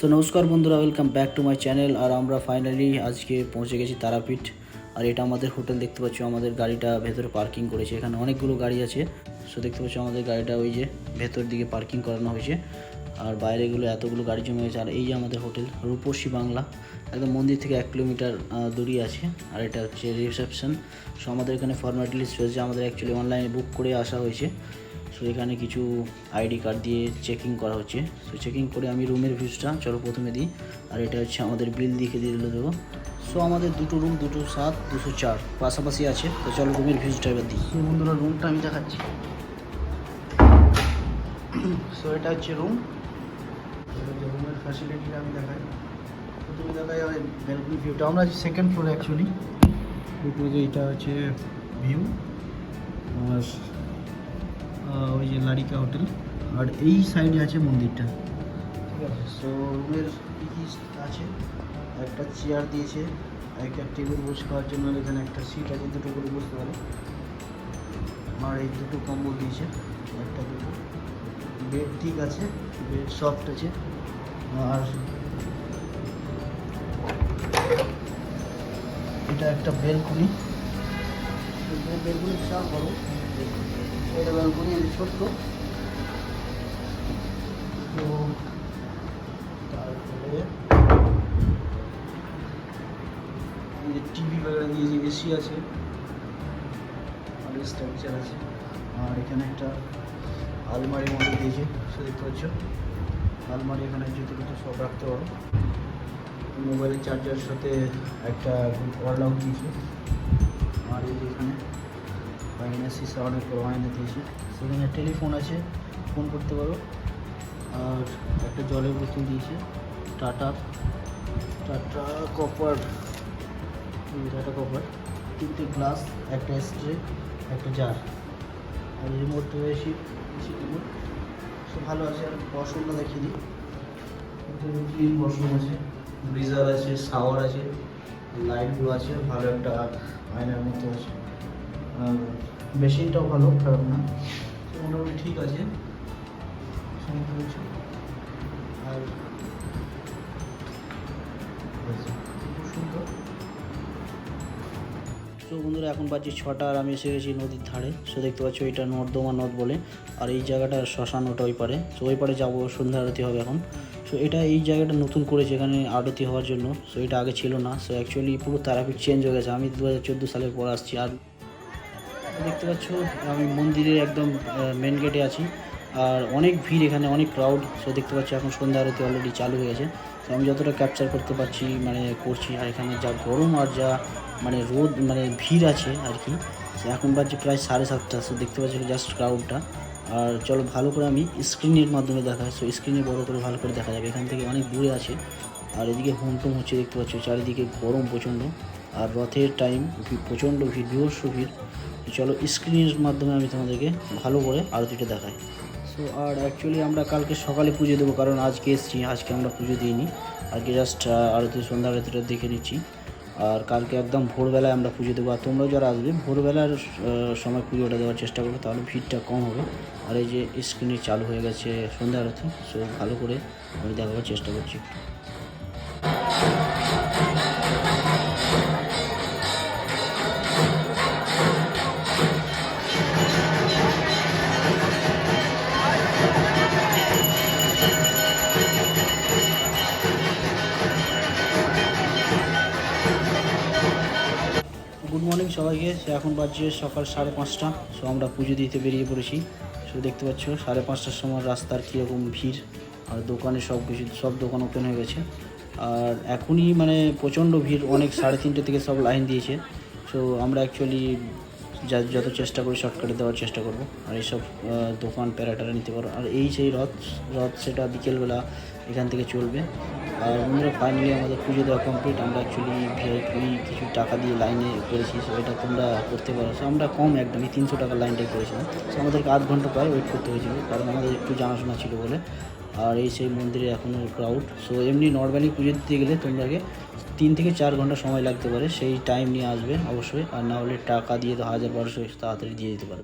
So নমস্কার বন্ধুরা, welcome back to my channel. আর আমরা ফাইনালি আজকে পৌঁছে গেছি তারাপীঠ। আর এটা আমাদের হোটেল, দেখতে পাচ্ছ আমাদের গাড়িটা ভেতরে পার্কিং করেছে। এখানে অনেকগুলো গাড়ি আছে। সো দেখতে পাচ্ছ আমাদের গাড়িটা ওই যে ভেতর দিকে পার্কিং করানো হয়েছে। আর বাইরেগুলো এতগুলো গাড়ি জমে গেছে। আর এই যে আমাদের হোটেল রূপসী বাংলা, একদম মন্দির থেকে 1 কিলোমিটার দূরে আছে। আর এটা হচ্ছে রিসেপশন। সো আমাদের এখানে ফর্মালিটিস রয়েছে। আমাদের অ্যাকচুয়ালি অনলাইনে বুক করে আসা হয়েছে। সো এখানে কিছু আইডি কার্ড দিয়ে চেকিং করা হচ্ছে। সো চেকিং করে আমি রুমের ভিউজটা চলো প্রথমে দিই। আর এটা হচ্ছে আমাদের বিল দিয়ে দেবো। সো আমাদের দুটো রুম, 207, 204 পাশাপাশি আছে। তো চলো রুমের ভিউজটা এবার দিই। সো বন্ধুরা, রুমটা আমি দেখাচ্ছি। সো এটা হচ্ছে রুম। রুমের ফ্যাসিলিটিটা আমি দেখাই। প্রথমে দেখাই ব্যালকনি ভিউটা। আমরা আছি সেকেন্ড ফ্লোরে অ্যাকচুয়ালি। এটা হচ্ছে ভিউ। আর ওই যে লারিকা হোটেল। আর এই সাইডে আছে মন্দিরটা, ঠিক আছে। সো রুমের কী কী আছে, একটা চেয়ার দিয়েছে, একটা টেবিল বসে খাওয়ার জন্য। এখানে একটা সিট আছে, দুটো করে বসতে পারে। আর এই দুটো কম্বল দিয়েছে, একটা দুটো। বেড ঠিক আছে, বেড সফট আছে। আর এটা একটা বেলকনি। বেলকনি বিশাল বড়। এটা বেলকনি ছোট্ট। তো তারপরে টিভি বাগড়া দিয়েছে, এসি আছে, আর স্ট্রাকচার আছে। আর এখানে একটা আলমারি মতো দিয়েছে, সে দেখতে পাচ্ছ। আলমারি এখানে জুতো টুতো সব রাখতে পারো। মোবাইলের চার্জারের সাথে একটা ওয়াল আউট দিয়েছে। আর এই যে এখানে সিসা অনেক বড় আয়না দিয়েছে। সেখানে টেলিফোন আছে, ফোন করতে পারো। আর একটা জলের বোতল দিয়েছে, টাটা কপার। তিনটে গ্লাস, একটা স্ট্রে, একটা জার। আর রিমোট রয়েছে, রিমোট সব ভালো আছে। আর ওয়াশরুমটা দেখিয়ে দিই। ক্লিন ওয়াশরুম আছে, ব্রিজার আছে, শাওয়ার আছে, লাইটগুলো আছে, ভালো একটা আয়নার মতো আছে। আর মেশিনটাও ভালো, খারাপ না, মোটামুটি ঠিক আছে। আর খুব সুন্দর। তো বন্ধুরা, এখন বাজে 6টা। আর আমি এসে গেছি নদীর ধারে। সো দেখতে পাচ্ছ এটা নর্দমা নদ বলে। আর এই জায়গাটা শ্মশান, ওটা ওই পারে। সো ওই পারে যাবো, সন্ধ্যা আরতি হবে এখন। সো এটা এই জায়গাটা নতুন করেছে এখানে আরতি হওয়ার জন্য। সো এটা আগে ছিল না। সো অ্যাকচুয়ালি পুরো তারাপীঠ চেঞ্জ হয়ে গেছে। আমি 2014 সালের পর আসছি। আর দেখতে পাচ্ছ আমি মন্দিরের একদম মেন গেটে আছি। আর অনেক ভিড় এখানে, অনেক ক্রাউড। সো দেখতে পাচ্ছি এখন সন্ধ্যা আরতি অলরেডি চালু হয়ে গেছে। তো আমি যতটা ক্যাপচার করতে পারছি করছি। আর এখানে যা গরম আর যা রোদ, ভিড় আছে আর কি। এখন বাজছে প্রায় 7:30। সো দেখতে পাচ্ছি জাস্ট ক্রাউডটা। আর চলো ভালো করে আমি স্ক্রিনের মাধ্যমে দেখাই। সো স্ক্রিনে বড় করে ভালো করে দেখা যাবে। এখান থেকে অনেক দূরে আছে। আর এদিকে হুমটুম হচ্ছে, দেখতে পাচ্ছ চারিদিকে গরম প্রচণ্ড। আর রথের টাইম, প্রচণ্ড ভিড়, বিভৎস ভিড়। চলো স্ক্রিনের মাধ্যমে আমি তোমাদেরকে ভালো করে আরতিটা দেখাই। সো আর অ্যাকচুয়ালি আমরা কালকে সকালে পুজো দেবো, কারণ আজকে এসেছি। আজকে আমরা পুজো দিইনি, আজকে জাস্ট আরতি, সন্ধ্যা আরতিটা দেখে নিচ্ছি। আর কালকে একদম ভোরবেলায় আমরা পুজো দেবো। আর তোমরাও যারা আসবে ভোরবেলার সময় পুজোটা দেওয়ার চেষ্টা করবে, তাহলে ভিড়টা কম হবে। আর এই যে স্ক্রিনে চালু হয়ে গেছে সন্ধ্যা আরতি। সো ভালো করে আমি দেখাবার চেষ্টা করছি একটু। গুড মর্নিং সবাইকে। এখন বাজছে সকাল 5:30। সো আমরা পুজো দিতে বেরিয়ে পড়েছি। সো দেখতে পাচ্ছ 5:30টার সময় রাস্তার কীরকম ভিড়। আর দোকানে সব দোকান ওপেন হয়ে গেছে। আর এখনই প্রচণ্ড ভিড়, অনেক 3:30 থেকে সব লাইন দিয়েছে। সো আমরা অ্যাকচুয়ালি যত চেষ্টা করি শর্টকাটে দেওয়ার চেষ্টা করব। আর এইসব দোকান প্যারাটারা নিতে পারো। আর এই সেই রথ সেটা বিকেলবেলা এখান থেকে চলবে। আর আমরা ফাইনালি আমাদের পুজো দেওয়া কমপ্লিট। আমরা অ্যাকচুয়ালি ভিআইপি কিছু টাকা দিয়ে লাইনে করেছি। সো এটা তোমরা করতে পারো। সো আমরা কম, একদমই 300 টাকার লাইনটাই করেছিলাম। সো আমাদেরকে 8 ঘন্টা প্রায় ওয়েট করতে হয়েছিল, কারণ আমাদের একটু জানাশোনা ছিল বলে। আর এই সেই মন্দিরে এখনও ক্রাউড। সো এমনি নর্মালি পুজো দিতে গেলে তোমরাকে 3 থেকে 4 ঘন্টা সময় লাগতে পারে। সেই টাইম নিয়ে আসবে অবশ্যই। আর না হলে টাকা দিয়ে তো 1000-1200 তাড়াতাড়ি দিয়ে দিতে পারবে।